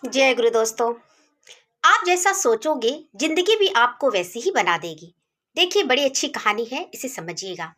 जय गुरु दोस्तों। आप जैसा सोचोगे जिंदगी भी आपको वैसी ही बना देगी। देखिए, बड़ी अच्छी कहानी है, इसे समझिएगा।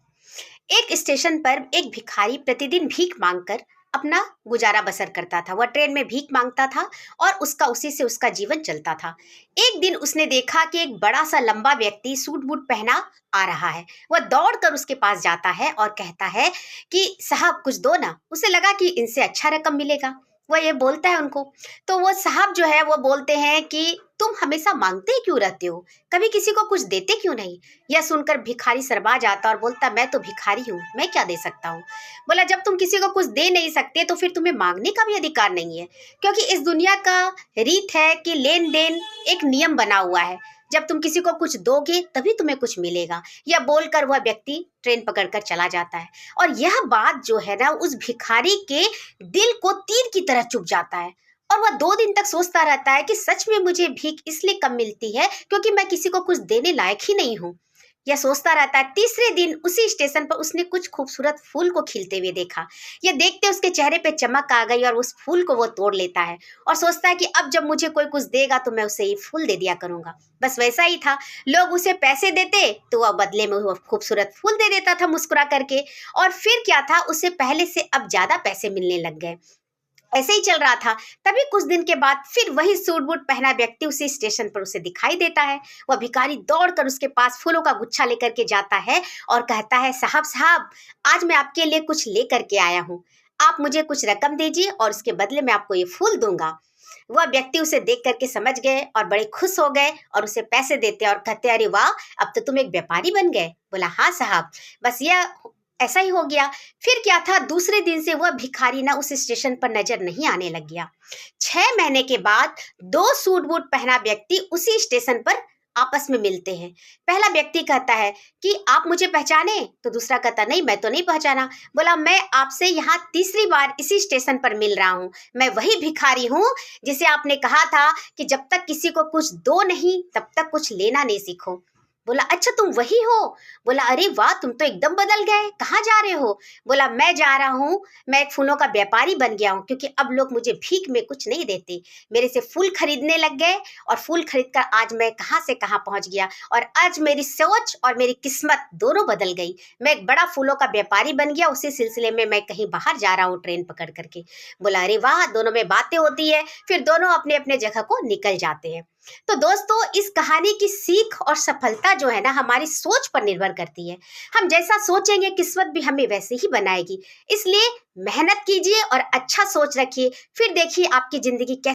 एक स्टेशन पर एक भिखारी प्रतिदिन भीख मांगकर अपना गुजारा बसर करता था। वह ट्रेन में भीख मांगता था और उसका उसी से उसका जीवन चलता था। एक दिन उसने देखा कि एक बड़ा सा लंबा व्यक्ति सूट बूट पहना आ रहा है। वह दौड़कर उसके पास जाता है और कहता है कि साहब कुछ दो ना। उसे लगा कि इनसे अच्छा रकम मिलेगा। वह ये बोलता है उनको। तो वो साहब जो है वो बोलते हैं कि तुम हमेशा मांगते ही क्यों रहते हो, कभी किसी को कुछ देते क्यों नहीं। यह सुनकर भिखारी शर्मा जाता और बोलता, मैं तो भिखारी हूँ, मैं क्या दे सकता हूँ। बोला, जब तुम किसी को कुछ दे नहीं सकते तो फिर तुम्हें मांगने का भी अधिकार नहीं है, क्योंकि इस दुनिया का रीत है कि लेन देन एक नियम बना हुआ है। जब तुम किसी को कुछ दोगे तभी तुम्हें कुछ मिलेगा। यह बोलकर वह व्यक्ति ट्रेन पकड़कर चला जाता है। और यह बात जो है ना, उस भिखारी के दिल को तीर की तरह चुभ जाता है। और वह 2 दिन तक सोचता रहता है कि सच में मुझे भीख इसलिए कम मिलती है क्योंकि मैं किसी को कुछ देने लायक ही नहीं हूँ। यह सोचता रहता है। तीसरे दिन उसी स्टेशन पर उसने कुछ खूबसूरत फूल को खिलते हुए देखा। यह देखते उसके चेहरे पे चमक आ गई और उस फूल को वो तोड़ लेता है और सोचता है कि अब जब मुझे कोई कुछ देगा तो मैं उसे ये फूल दे दिया करूंगा। बस वैसा ही था। लोग उसे पैसे देते तो वह बदले में वो खूबसूरत फूल दे देता था मुस्कुरा करके। और फिर क्या था, उसे पहले से अब ज्यादा पैसे मिलने लग गए। ऐसे ही चल रहा था। तभी कुछ दिन के बाद फिर वही सूट बूट पहना व्यक्ति उसी स्टेशन पर उसे दिखाई देता है। वह भिखारी दौड़कर उसके पास फूलों का गुच्छा लेकर के जाता है और कहता है, साहब साहब, आज मैं आपके लिए कुछ लेकर के आया हूँ। आप मुझे कुछ रकम दीजिए और उसके बदले में आपको ये फूल दूंगा। वह व्यक्ति उसे देख करके समझ गए और बड़े खुश हो गए और उसे पैसे देते और कहते, अरे वाह, अब तो तुम एक व्यापारी बन गए। बोला, हाँ साहब, बस यह ऐसा ही हो गया। फिर क्या था, दूसरे दिन से वह भिखारी ना उस स्टेशन पर नजर नहीं आने लग गया। 6 महीने के बाद 2 सूट बूट पहना व्यक्ति उसी स्टेशन पर आपस में मिलते हैं। पहला व्यक्ति कहता है कि आप मुझे पहचाने, तो दूसरा कहता, नहीं मैं तो नहीं पहचाना। बोला, मैं आपसे यहाँ तीसरी बार इसी स्टेशन पर मिल रहा हूँ। मैं वही भिखारी हूँ जिसे आपने कहा था कि जब तक किसी को कुछ दो नहीं तब तक कुछ लेना नहीं सीखो। बोला, अच्छा तुम वही हो। बोला, अरे वाह, तुम तो एकदम बदल गए, कहाँ जा रहे हो। बोला, मैं जा रहा हूँ, मैं एक फूलों का व्यापारी बन गया हूँ, क्योंकि अब लोग मुझे भीख में कुछ नहीं देते, मेरे से फूल खरीदने लग गए और फूल खरीद कर आज मैं कहाँ से कहाँ पहुँच गया। और आज मेरी सोच और मेरी किस्मत दोनों बदल गई। मैं एक बड़ा फूलों का व्यापारी बन गया, उसी सिलसिले में मैं कहीं बाहर जा रहा हूँ ट्रेन पकड़ करके। बोला, अरे वाह, दोनों में बातें होती है। फिर दोनों अपने अपने जगह को निकल जाते हैं। तो दोस्तों, इस कहानी की सीख और सफलता जो है ना, हमारी सोच पर निर्भर करती है। हम जैसा सोचेंगे किस्मत भी हमें वैसे ही बनाएगी। इसलिए मेहनत कीजिए और अच्छा सोच रखिए, फिर देखिए आपकी जिंदगी कैसे